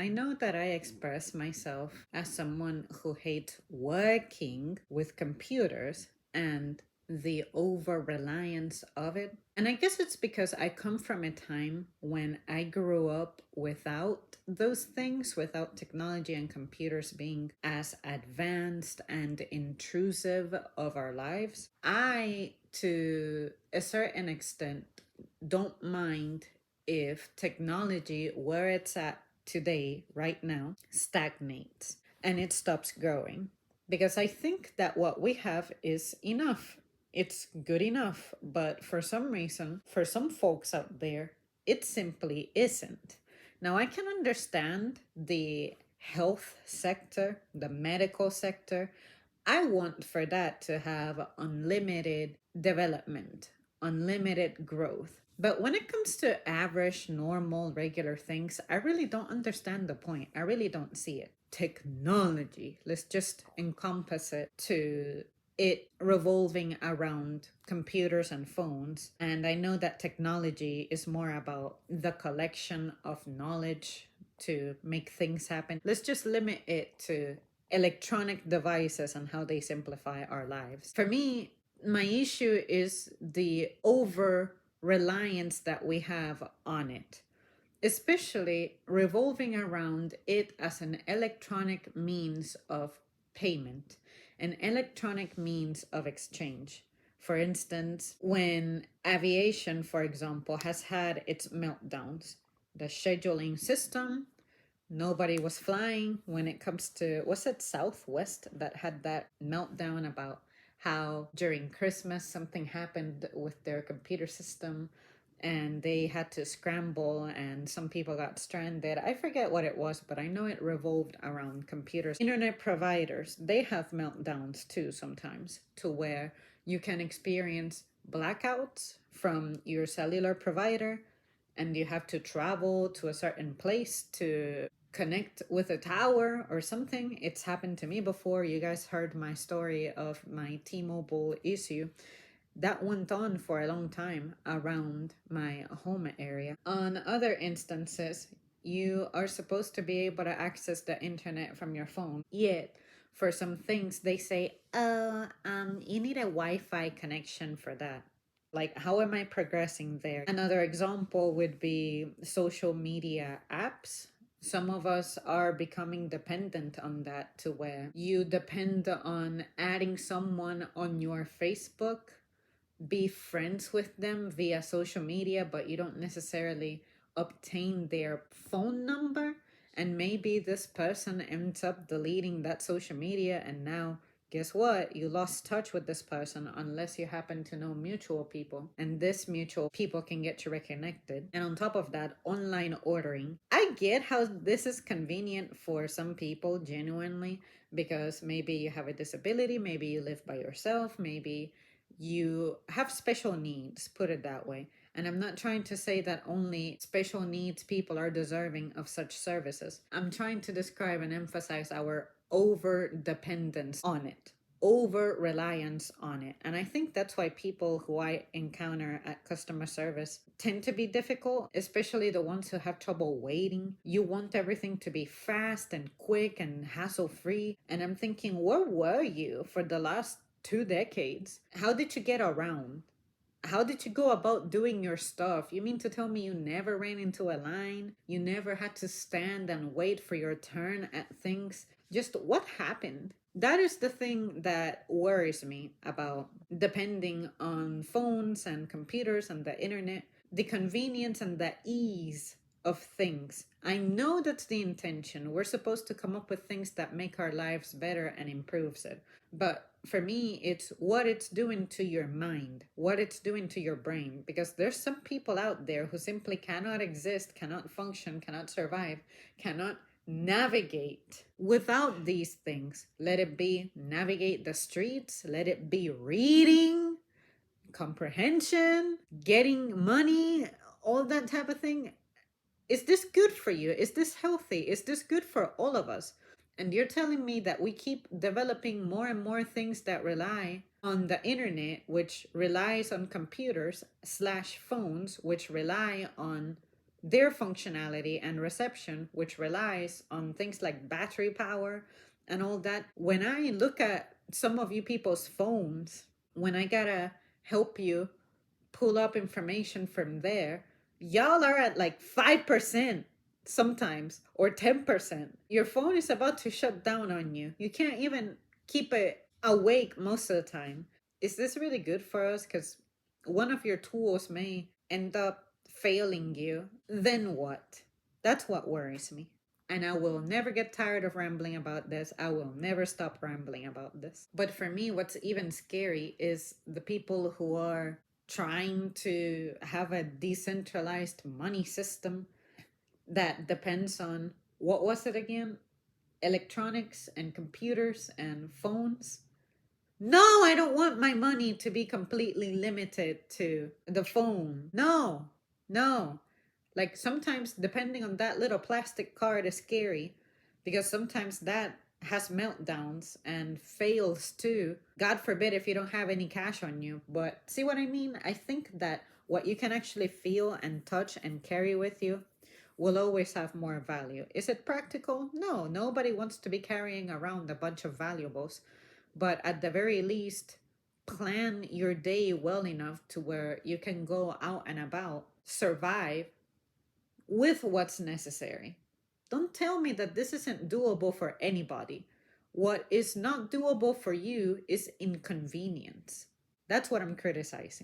I know that I express myself as someone who hates working with computers and the over reliance of it. And I guess it's because I come from a time when I grew up without those things, without technology and computers being as advanced and intrusive of our lives. I, to a certain extent, don't mind if technology, where it's at today, right now, stagnates and it stops growing. Because I think that what we have is enough. It's good enough. But for some reason, for some folks out there, it simply isn't. Now, I can understand the health sector, the medical sector. I want for that to have unlimited development, unlimited growth. But when it comes to average, normal, regular things, I really don't understand the point. I really don't see it. Technology, let's just encompass it to it revolving around computers and phones. And I know that technology is more about the collection of knowledge to make things happen. Let's just limit it to electronic devices and how they simplify our lives. For me, my issue is the over reliance that we have on it, especially revolving around it as an electronic means of payment, an electronic means of exchange. For instance, when aviation, for example, has had its meltdowns, the scheduling system, nobody was flying. When it comes to, was it Southwest that had that meltdown about how during Christmas something happened with their computer system and they had to scramble and some people got stranded? I forget what it was, but I know it revolved around computers. Internet providers, they have meltdowns too sometimes, to where you can experience blackouts from your cellular provider and you have to travel to a certain place to connect with a tower or something. It's happened to me before. You guys heard my story of my T-Mobile issue. That went on for a long time around my home area. On other instances, you are supposed to be able to access the internet from your phone. Yet, for some things, they say, you need a Wi-Fi connection for that. Like, how am I progressing there? Another example would be social media apps. Some of us are becoming dependent on that, to where you depend on adding someone on your Facebook, be friends with them via social media, but you don't necessarily obtain their phone number. And maybe this person ends up deleting that social media, and now guess what? You lost touch with this person unless you happen to know mutual people. And this mutual people can get you reconnected. And on top of that, online ordering. I get how this is convenient for some people, genuinely, because maybe you have a disability, maybe you live by yourself, maybe you have special needs, put it that way. And I'm not trying to say that only special needs people are deserving of such services. I'm trying to describe and emphasize our over dependence on it, over reliance on it. And I think that's why people who I encounter at customer service tend to be difficult, especially the ones who have trouble waiting. You want everything to be fast and quick and hassle free. And I'm thinking, where were you for the last 2 decades? How did you get around? How did you go about doing your stuff? You mean to tell me you never ran into a line? You never had to stand and wait for your turn at things? Just what happened? That is the thing that worries me about depending on phones and computers and the internet. The convenience and the ease of things. I know that's the intention. We're supposed to come up with things that make our lives better and improves it. But for me, it's what it's doing to your mind, what it's doing to your brain. Because there's some people out there who simply cannot exist, cannot function, cannot survive, cannot navigate without these things. Let it be navigate the streets, let it be reading, comprehension, getting money, all that type of thing. Is this good for you? Is this healthy? Is this good for all of us? And you're telling me that we keep developing more and more things that rely on the internet, which relies on computers slash phones, which rely on their functionality and reception, which relies on things like battery power and all that. When I look at some of you people's phones, when I gotta help you pull up information from there, y'all are at like 5% sometimes or 10%. Your phone is about to shut down on you. You can't even keep it awake most of the time. Is this really good for us? Because one of your tools may end up failing you. Then what? That's what worries me. And I will never get tired of rambling about this. I will never stop rambling about this. But for me, what's even scary is the people who are trying to have a decentralized money system that depends on, what was it again? Electronics and computers and phones. No, I don't want my money to be completely limited to the phone. No, no. Like sometimes, depending on that little plastic card, is scary because sometimes that has meltdowns and fails too. God forbid if you don't have any cash on you. But see what I mean? I think that what you can actually feel and touch and carry with you will always have more value. Is it practical? No, nobody wants to be carrying around a bunch of valuables. But at the very least, plan your day well enough to where you can go out and about, survive with what's necessary. Don't tell me that this isn't doable for anybody. What is not doable for you is inconvenience. That's what I'm criticizing.